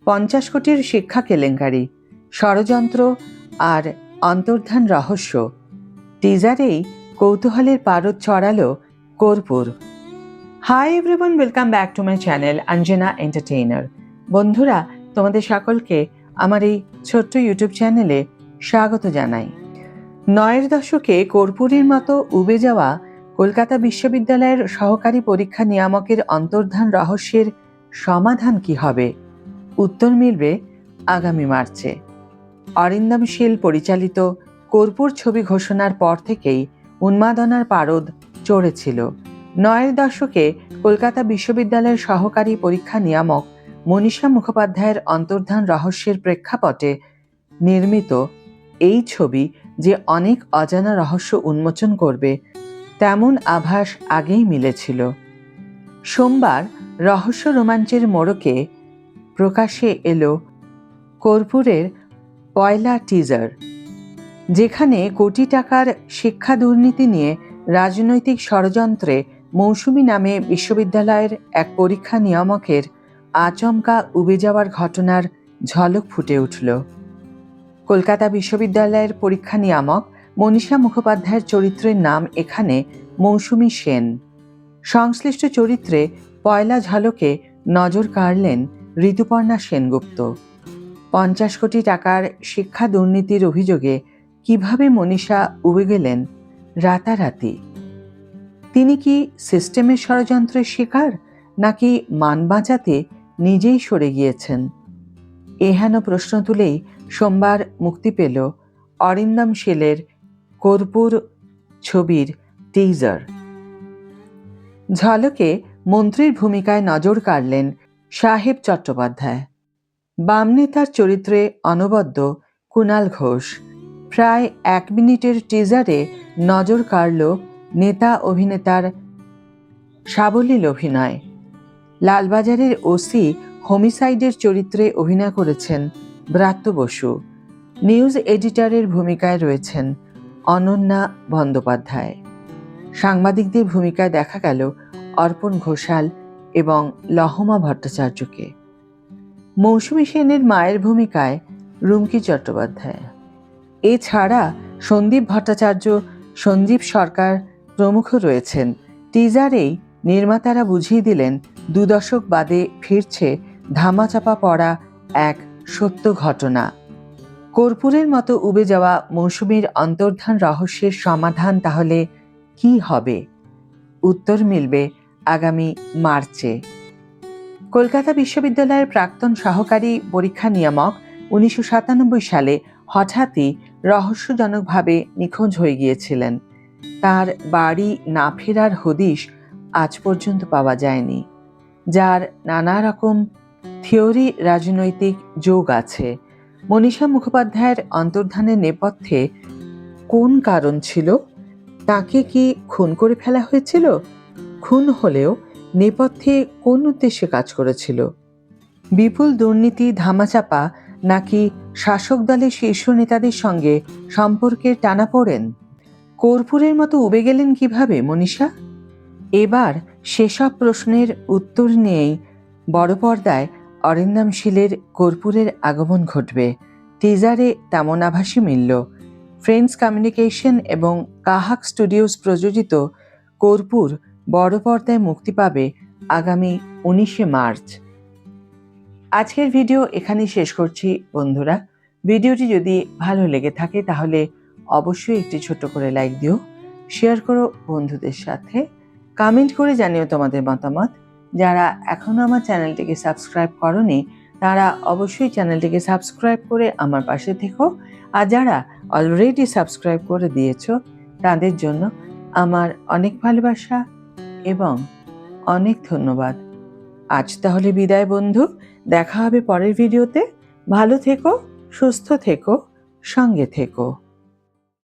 50 কোটির শিক্ষা কেলেঙ্কারি, ষড়যন্ত্র আর অন্তর্ধান রহস্য। টিজারেই কৌতূহলের পারদ চড়ালো কর্পূর। Hi everyone, welcome back to my channel Anjana entertainer. বন্ধুরা, তোমাদের সকলকে আমার এই ছোট্ট ইউটিউব চ্যানেলে স্বাগত জানাই। 9-এর দশকে কর্পূরের মতো উবে যাওয়া কলকাতা বিশ্ববিদ্যালয়ের সহকারী পরীক্ষা নিয়ামকের অন্তর্ধান রহস্যের সমাধান কি হবে? উত্তর মিলবে আগামী মার্চে। অরিন্দম শীল পরিচালিত কর্পূর ছবি ঘোষণার পর থেকেই উন্মাদনার পারদ চড়েছিল। 9-এর দশকে কলকাতা বিশ্ববিদ্যালয়ের সহকারী পরীক্ষা নিয়ামক মনীষা মুখোপাধ্যায়ের অন্তর্ধান রহস্যের প্রেক্ষাপটে নির্মিত এই ছবি যে অনেক অজানা রহস্য উন্মোচন করবে, তেমন আভাস আগেই মিলেছিল। সোমবার রহস্য রোমাঞ্চের মোড়কে প্রকাশে এলো কর্পূরের পয়লা টিজার, যেখানে কোটি টাকার শিক্ষা দুর্নীতি নিয়ে রাজনৈতিক ষড়যন্ত্রে মৌসুমী নামে বিশ্ববিদ্যালয়ের এক পরীক্ষা নিয়ামকের আচমকা উবে যাওয়ার ঘটনার ঝলক ফুটে উঠল। কলকাতা বিশ্ববিদ্যালয়ের পরীক্ষা নিয়ামক মনীষা মুখোপাধ্যায়ের চরিত্রের নাম এখানে মৌসুমী সেন। সংশ্লিষ্ট চরিত্রে পয়লা ঝলকে নজর কাড়লেন ঋতুপর্ণা সেনগুপ্ত। 50 কোটি টাকার শিক্ষা দুর্নীতির অভিযোগে কিভাবে মনীষা উবে গেলেন রাতারাতি? তিনি কি সিস্টেমের ষড়যন্ত্রের শিকার, নাকি মান বাঁচাতে নিজেই সরে গিয়েছেন? এহেন প্রশ্ন তুলেই সোমবার মুক্তি পেল অরিন্দম শীলের কর্পূর ছবির টিজার। ঝলকে মন্ত্রীর ভূমিকায় নজর কাড়লেন সাহেব চট্টোপাধ্যায়। বাম নেতার চরিত্রে অনবদ্য কুণাল ঘোষ। প্রায় 1 মিনিটের টিজারে নজর কাড়ল নেতা অভিনেতার সাবলীল অভিনয়। লালবাজারের ওসি হোমিসাইডের চরিত্রে অভিনয় করেছেন ব্রাত্য বসু। নিউজ এডিটরের ভূমিকায় রয়েছেন অনন্যা বন্দ্যোপাধ্যায়। সাংবাদিকদের ভূমিকায় দেখা গেল অর্পণ ঘোষাল এবং লহমা ভট্টাচার্যকে। মৌসুমী সেনের মায়ের ভূমিকায় রুমকি চট্টোপাধ্যায়। এছাড়া সন্দীপ ভট্টাচার্য, সঞ্জীব সরকার প্রমুখ রয়েছেন। টিজারেই নির্মাতারা বুঝিয়ে দিলেন 2 দশক বাদে ফিরছে ধামাচাপা পড়া এক সত্য ঘটনা। কর্পূরের মতো উবে যাওয়া মৌসুমীর অন্তর্ধান রহস্যের সমাধান তাহলে কি হবে? উত্তর মিলবে আগামী মার্চে। কলকাতা বিশ্ববিদ্যালয়ের প্রাক্তন সহকারী পরীক্ষা নিয়ামক 1997 সালে হঠাৎই রহস্যজনকভাবে নিখোঁজ হয়ে গিয়েছিলেন। তার বাড়ি না ফেরার হদিশ আজ পর্যন্ত পাওয়া যায়নি, যার নানা রকম থিওরি, রাজনৈতিক যোগ আছে। মনীষা মুখোপাধ্যায়ের অন্তর্ধানের নেপথ্যে কোন কারণ ছিল? তাকে কি খুন করে ফেলা হয়েছিল? খুন হলেও নেপথ্যে কোন উদ্দেশ্যে কাজ করেছিল? বিপুল দুর্নীতি ধামাচাপা, নাকি শাসক দলের শীর্ষ নেতাদের সঙ্গে সম্পর্কের টানাপোড়েন? কর্পূরের মতো উবে গেলেন কিভাবে মনীষা? এবার সেসব প্রশ্নের উত্তর নিয়েই বড় পর্দায় অরিন্দম শীলের কর্পূরের আগমন ঘটবে। টিজারে তেমন আভাসই মিলল। ফ্রেন্ডস কমিউনিকেশন এবং কাহাক স্টুডিওস প্রযোজিত কর্পূর বড় পর্দায় মুক্তি পাবে আগামী 19শে মার্চ। আজকের ভিডিও এখানেই শেষ করছি বন্ধুরা। ভিডিওটি যদি ভালো লেগে থাকে তাহলে অবশ্যই একটি ছোট্ট করে লাইক দিও, শেয়ার করো বন্ধুদের সাথে, কমেন্ট করে জানিও তোমাদের মতামত। যারা এখনো আমার চ্যানেলটিকে সাবস্ক্রাইব করোনি তারা অবশ্যই চ্যানেলটিকে সাবস্ক্রাইব করে আমার পাশে থেকো, আর যারা অলরেডি সাবস্ক্রাইব করে দিয়েছো তাদের জন্য আমার অনেক ভালোবাসা এবং অনেক ধন্যবাদ। আজ তাহলে বিদায় বন্ধু, দেখা হবে পরের ভিডিওতে। ভালো থেকো, সুস্থ থেকো, সঙ্গে থেকো।